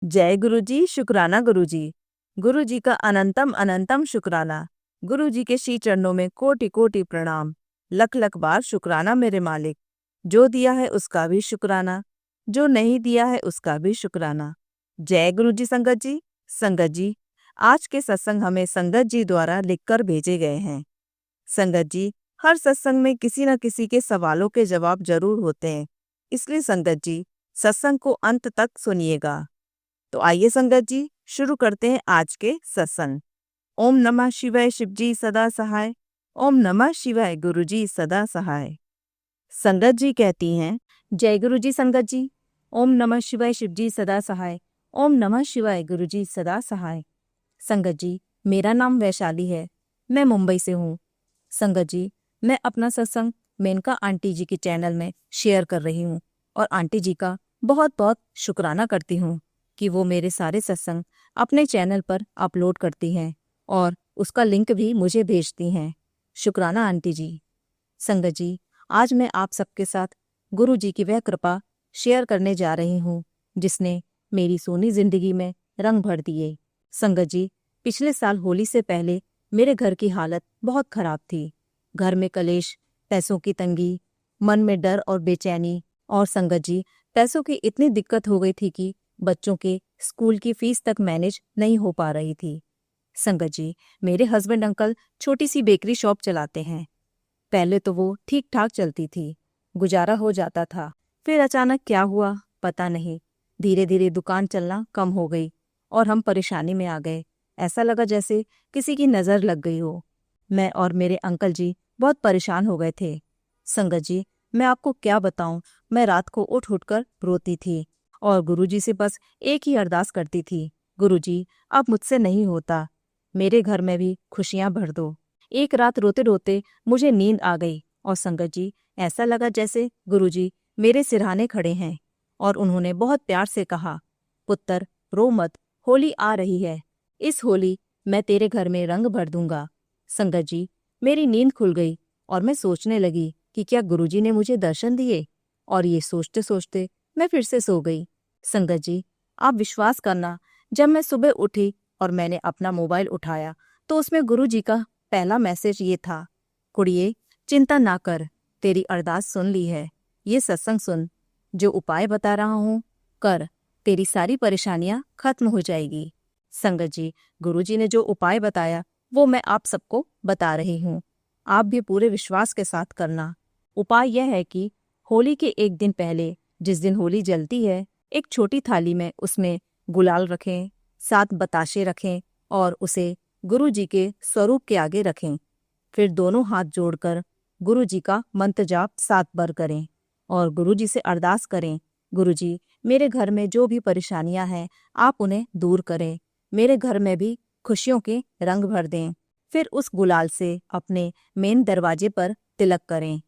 जय गुरु जी, शुक्राना गुरु जी। गुरु जी का अनंतम अनंतम शुक्राना। गुरु जी के श्री चरणों में कोटि कोटि प्रणाम। लख लख बार शुक्राना मेरे मालिक। जो दिया है उसका भी शुक्राना, जो नहीं दिया है उसका भी शुक्राना। जय गुरु जी। संगत जी, संगत जी, आज के सत्संग हमें संगत जी द्वारा लिखकर भेजे गए हैं। संगत जी, हर सत्संग में किसी न किसी के सवालों के जवाब जरूर होते हैं, इसलिए संगत जी सत्संग को अंत तक सुनिएगा। तो आइए संगत जी, शुरू करते हैं आज के सत्संग। ओम नमः शिवाय, शिवजी सदा सहाय। ओम नमः शिवाय, गुरुजी सदा सहाय। संगत जी कहती हैं, जय गुरु जी। संगत जी, ओम नमः शिवाय, शिवजी सदा सहाय। ओम नमः शिवाय, गुरुजी सदा सहाय। संगत जी, मेरा नाम वैशाली है, मैं मुंबई से हूँ। संगत जी, मैं अपना सत्संग मेनका आंटी जी के चैनल में शेयर कर रही हूँ और आंटी जी का बहुत बहुत शुक्राना करती हूँ कि वो मेरे सारे सत्संग अपने चैनल पर अपलोड करती हैं और उसका लिंक भी मुझे भेजती हैं। शुक्राना आंटी जी। संगत जी, आज मैं आप सबके साथ गुरु जी की वह कृपा शेयर करने जा रही हूँ जिसने मेरी सोनी जिंदगी में रंग भर दिए। संगत जी, पिछले साल होली से पहले मेरे घर की हालत बहुत खराब थी। घर में कलेश, पैसों की तंगी, मन में डर और बेचैनी, और संगत जी, पैसों की इतनी दिक्कत हो गई थी कि बच्चों के स्कूल की फीस तक मैनेज नहीं हो पा रही थी। संगत जी, मेरे हस्बैंड अंकल छोटी सी बेकरी शॉप चलाते हैं। पहले तो वो ठीक ठाक चलती थी, गुजारा हो जाता था। फिर अचानक क्या हुआ पता नहीं, धीरे धीरे दुकान चलना कम हो गई और हम परेशानी में आ गए। ऐसा लगा जैसे किसी की नज़र लग गई हो। मैं और मेरे अंकल जी बहुत परेशान हो गए थे। संगत जी, मैं आपको क्या बताऊं, मैं रात को उठ उठ कर रोती थी और गुरुजी से बस एक ही अरदास करती थी, गुरुजी अब मुझसे नहीं होता, मेरे घर में भी खुशियां भर दो। एक रात रोते रोते मुझे नींद आ गई और संगत जी, ऐसा लगा जैसे गुरुजी मेरे सिरहाने खड़े हैं और उन्होंने बहुत प्यार से कहा, पुत्र रो मत, होली आ रही है, इस होली मैं तेरे घर में रंग भर दूंगा। संगत जी, मेरी नींद खुल गई और मैं सोचने लगी कि क्या गुरुजी ने मुझे दर्शन दिए, और ये सोचते सोचते मैं फिर से सो गई। संगत जी, आप विश्वास करना, जब मैं सुबह उठी और मैंने अपना मोबाइल उठाया तो उसमें गुरुजी का पहला मैसेज ये था, कुड़िए चिंता ना कर, तेरी अरदास सुन ली है, ये सत्संग सुन, जो उपाय बता रहा हूँ कर, तेरी सारी परेशानियां खत्म हो जाएगी। संगत जी, गुरुजी ने जो उपाय बताया वो मैं आप सबको बता रही हूँ, आप भी पूरे विश्वास के साथ करना। उपाय यह है कि होली के एक दिन पहले, जिस दिन होली जलती है, एक छोटी थाली में उसमें गुलाल रखें, 7 बताशे रखें और उसे गुरु जी के स्वरूप के आगे रखें। फिर दोनों हाथ जोड़कर गुरु जी का मंत्र जाप 7 बार करें और गुरु जी से अरदास करें, गुरु जी मेरे घर में जो भी परेशानियां हैं आप उन्हें दूर करें, मेरे घर में भी खुशियों के रंग भर दें। फिर उस गुलाल से अपने मेन दरवाजे पर तिलक करें,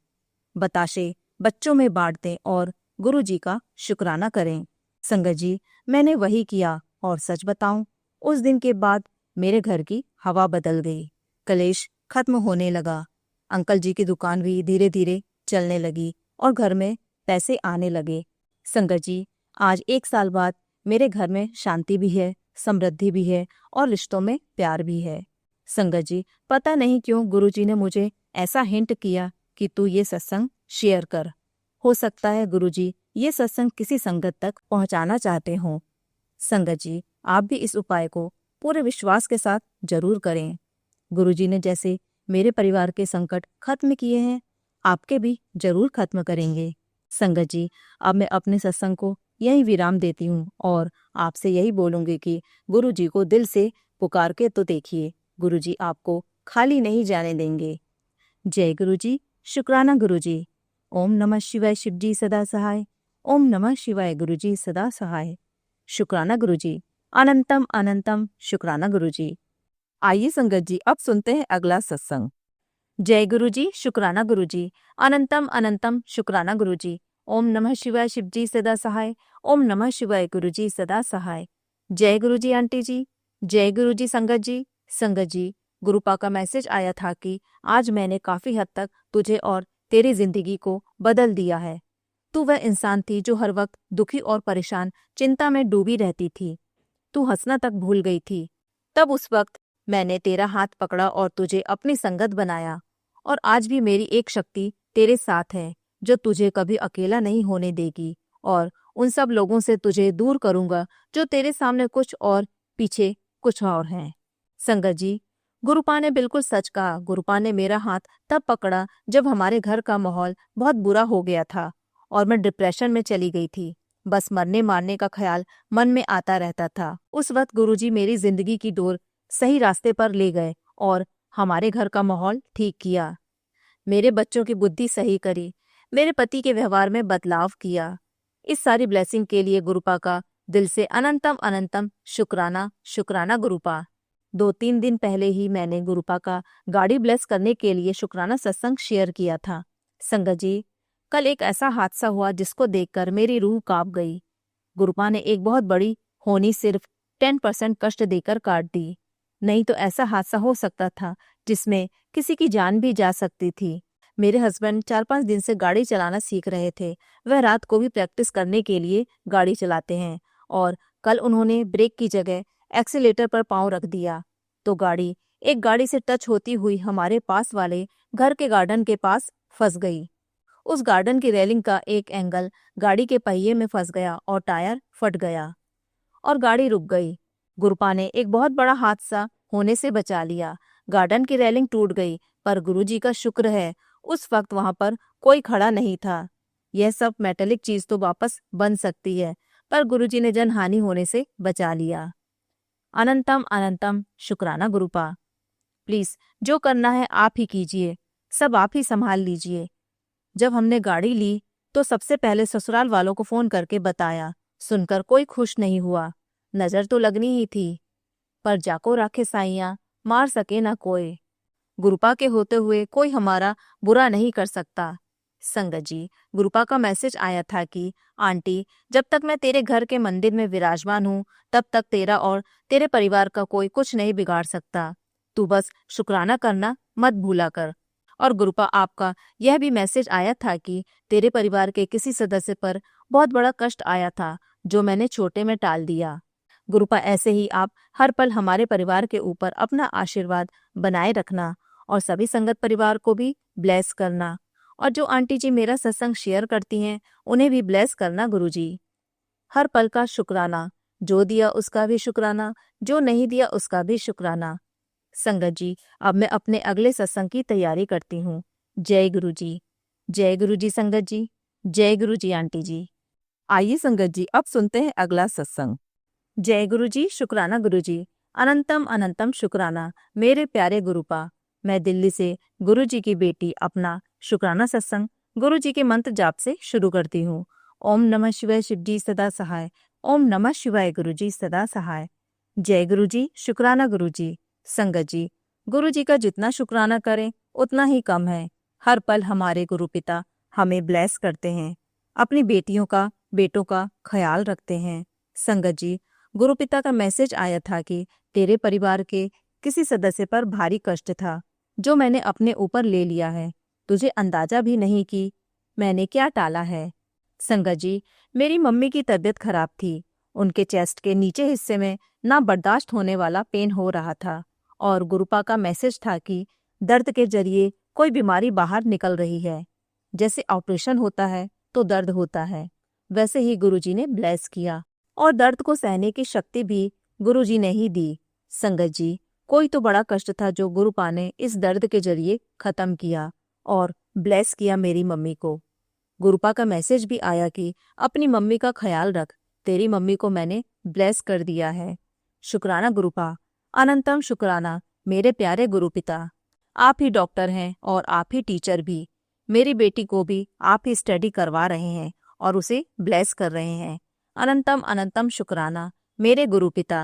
बताशे बच्चों में बांट दें और गुरु जी का शुक्राना करें। संगत जी, मैंने वही किया और सच बताऊं, उस दिन के बाद मेरे घर की हवा बदल गई, कलेश खत्म होने लगा, अंकल जी की दुकान भी धीरे धीरे चलने लगी और घर में पैसे आने लगे। संगत जी, आज 1 साल बाद मेरे घर में शांति भी है, समृद्धि भी है और रिश्तों में प्यार भी है। संगत जी, पता नहीं क्यों गुरुजी ने मुझे ऐसा हिंट किया कि तू ये सत्संग शेयर कर। हो सकता है गुरुजी ये सत्संग किसी संगत तक पहुंचाना चाहते हों। संगत जी, आप भी इस उपाय को पूरे विश्वास के साथ जरूर करें। गुरुजी ने जैसे मेरे परिवार के संकट खत्म किए हैं, आपके भी जरूर खत्म करेंगे। संगत जी, अब मैं अपने सत्संग को यही विराम देती हूँ और आपसे यही बोलूंगी कि गुरुजी को दिल से पुकार के तो देखिए, गुरुजी आपको खाली नहीं जाने देंगे। जय गुरुजी, शुक्राना गुरुजी। ओम नमः शिवाय, शिवजी सदा सहाय। ओम नमः शिवाय, गुरुजी सदा सहाय। शुक्राना गुरुजी, अनंतम अनंतम शुक्राना गुरुजी। आइए संगत जी, अब सुनते हैं अगला सत्संग। जय गुरुजी, शुक्राना गुरुजी। अनंतम अनंतम शुक्राना गुरुजी। ओम नमः शिवाय, शिवजी सदा सहाय। ओम नमः शिवाय, गुरुजी सदा सहाय। जय गुरुजी आंटी जी। जय गुरुजी संगत जी। संगत जी, गुरुपा का मैसेज आया था कि आज मैंने काफी हद तक तुझे और तेरी जिंदगी को बदल दिया है। तू वह इंसान थी जो हर वक्त दुखी और परेशान, चिंता में डूबी रहती थी। तू हंसना तक भूल गई थी। तब उस वक्त मैंने तेरा हाथ पकड़ा और तुझे अपनी संगत बनाया। और आज भी मेरी एक शक्ति तेरे साथ है जो तुझे कभी अकेला नहीं होने देगी, और उन सब लोगों से तुझे दूर करूंगा जो तेरे सामने कुछ और पीछे कुछ और हैं। संगत जी, गुरुपा ने बिल्कुल सच कहा। गुरुपा ने मेरा हाथ तब पकड़ा जब हमारे घर का माहौल बहुत बुरा हो गया था और मैं डिप्रेशन में चली गई थी। बस मरने मारने का ख्याल मन में आता रहता था। उस वक्त गुरुजी मेरी जिंदगी की डोर सही रास्ते पर ले गए और हमारे घर का माहौल ठीक किया। मेरे बच्चों की बुद्धि सही करी, मेरे पति के व्यवहार में बदलाव किया। इस सारी ब्लेसिंग के लिए गुरुपा का दिल से अनंतम अनंतम शुक्राना, शुक्राना गुरुपा। 2-3 दिन पहले ही मैंने गुरुपा का गाड़ी ब्लेस करने के लिए शुक्राना सत्संग शेयर किया था। संगत जी, कल एक ऐसा हादसा हुआ जिसको देखकर मेरी रूह कांप गई। गुरुपा ने एक बहुत बड़ी होनी सिर्फ 10% कष्ट देकर काट दी। नहीं तो ऐसा हादसा हो सकता था जिसमें किसी की जान भी जा सकती थी। मेरे हस्बैंड 4-5 दिन से गाड़ी चलाना सीख रहे थे। वह रात को भी प्रैक्टिस करने के लिए गाड़ी चलाते हैं, और कल उन्होंने ब्रेक की जगह एक्सीलेटर पर पांव रख दिया तो गाड़ी एक गाड़ी से टच होती हुई हमारे पास वाले घर के गार्डन के पास फंस गई। उस गार्डन की रेलिंग का एक एंगल गाड़ी के पहिए में फंस गया और टायर फट गया और गाड़ी रुक गई। गुरुपा ने एक बहुत बड़ा हादसा होने से बचा लिया। गार्डन की रेलिंग टूट गई, पर गुरुजी का शुक्र है उस वक्त वहां पर कोई खड़ा नहीं था। यह सब मेटेलिक चीज तो वापस बन सकती है, पर गुरुजी ने जनहानि होने से बचा लिया। अनंतम अनंतम शुक्राना गुरुपा। प्लीज जो करना है आप ही कीजिए, सब आप ही संभाल लीजिए। जब हमने गाड़ी ली तो सबसे पहले ससुराल वालों को फोन करके बताया। सुनकर कोई खुश नहीं हुआ। नजर तो लगनी ही थी, पर जाको राखे साइयां, मार सके ना कोई। गुरुपा के होते हुए कोई हमारा बुरा नहीं कर सकता। संगत जी, गुरुपा का मैसेज आया था कि आंटी, जब तक मैं तेरे घर के मंदिर में विराजमान हूँ तब तक तेरा और तेरे परिवार का कोई कुछ नहीं बिगाड़ सकता। तू बस शुक्राना करना मत भूला कर। और गुरुपा, आपका यह भी मैसेज आया था कि तेरे परिवार के किसी सदस्य पर बहुत बड़ा कष्ट आया था जो मैंने छोटे में टाल दिया। गुरुपा, ऐसे ही आप हर पल हमारे परिवार के ऊपर अपना आशीर्वाद बनाए रखना और सभी संगत परिवार को भी ब्लेस करना। और जो आंटी जी मेरा सत्संग शेयर करती हैं उन्हें भी ब्लेस करना गुरुजी। हर पल का शुक्राना, जो दिया उसका भी शुक्राना, जो नहीं दिया उसका भी शुक्राना। संगत जी, अब मैं अपने अगले सत्संग की तैयारी करती हूँ। जय गुरु जी। जय गुरु जी संगत जी। जय गुरु जी आंटी जी। आइए संगत जी, अब सुनते हैं अगला सत्संग। जय गुरु जी, शुक्राना गुरु जी। अनंतम अनंतम शुक्राना मेरे प्यारे गुरुपा। मैं दिल्ली से गुरु जी की बेटी अपना शुक्राना सत्संग गुरु जी के मंत्र जाप से शुरू करती हूँ। ओम नमः शिवाय, शिव जी सदा सहाय। ओम नमः शिवाय, गुरु जी सदा सहाय। जय गुरु जी, शुक्राना गुरु जी। संगत जी, गुरु जी का जितना शुक्राना करें उतना ही कम है। हर पल हमारे गुरु पिता हमें ब्लेस करते हैं, अपनी बेटियों का बेटों का ख्याल रखते हैं। संगत जी, गुरु पिता का मैसेज आया था कि तेरे परिवार के किसी सदस्य पर भारी कष्ट था जो मैंने अपने ऊपर ले लिया है। तुझे अंदाजा भी नहीं कि मैंने क्या टाला है। संगत जी, मेरी मम्मी की तबीयत खराब थी। उनके चेस्ट के नीचे हिस्से में ना बर्दाश्त होने वाला पेन हो रहा था और गुरुपा का मैसेज था कि दर्द के जरिए कोई बीमारी बाहर निकल रही है। जैसे ऑपरेशन होता है तो दर्द होता है, वैसे ही गुरुजी ने ब्लेस किया और दर्द को सहने की शक्ति भी गुरुजी ने ही दी। संगत जी, कोई तो बड़ा कष्ट था जो गुरुपा ने इस दर्द के जरिए खत्म किया और ब्लेस किया मेरी मम्मी को। गुरुपा का मैसेज भी आया कि अपनी मम्मी का ख्याल रख, तेरी मम्मी को मैंने ब्लेस कर दिया है। शुक्राना गुरुपा। अनंतम शुक्राना मेरे प्यारे गुरुपिता। आप ही डॉक्टर हैं और आप ही टीचर भी। मेरी बेटी को भी आप ही स्टडी करवा रहे हैं और उसे ब्लेस कर रहे हैं। अनंतम अनंतम शुक्राना मेरे गुरुपिता।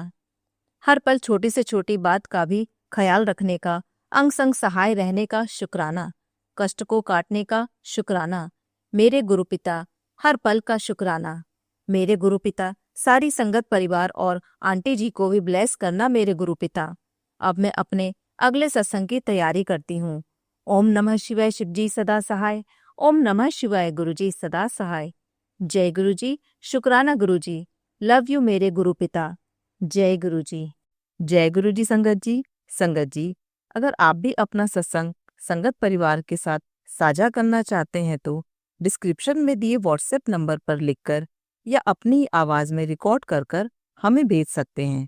हर पल छोटी से छोटी बात का भी ख्याल रखने का, अंग संग सहाय रहने का शुक्राना, कष्ट को काटने का शुक्राना मेरे गुरुपिता। हर पल का शुक्राना मेरे गुरुपिता। सारी संगत परिवार और आंटी जी को भी ब्लेस करना मेरे गुरुपिता। अब मैं अपने अगले सत्संग की तैयारी करती हूँ। ओम नमः शिवाय, शिव जी सदा सहाय। ओम नमः शिवाय, गुरु जी सदा सहाय। जय गुरु जी। शुक्राना गुरु जी। लव यू मेरे गुरु पिता। जय गुरु जी। जय गुरु जी संगत जी। संगत जी, अगर आप भी अपना सत्संग संगत परिवार के साथ साझा करना चाहते हैं तो डिस्क्रिप्शन में दिए व्हाट्सएप नंबर पर लिखकर या अपनी आवाज़ में रिकॉर्ड कर कर हमें भेज सकते हैं।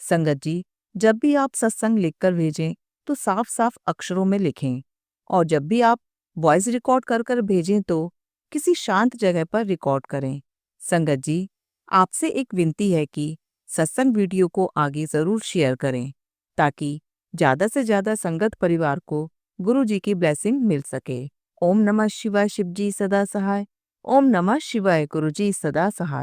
संगत जी, जब भी आप सत्संग लिखकर भेजें तो साफ साफ अक्षरों में लिखें, और जब भी आप वॉइस रिकॉर्ड कर कर भेजें तो किसी शांत जगह पर रिकॉर्ड करें। संगत जी, आपसे एक विनती है कि सत्संग वीडियो को आगे ज़रूर शेयर करें ताकि ज़्यादा से ज़्यादा संगत परिवार को गुरु जी की ब्लेसिंग मिल सके। ओम नमः शिवाय। शिव जी सदा सहाय। ओम नमः शिवाय। गुरु जी सदा सहाय।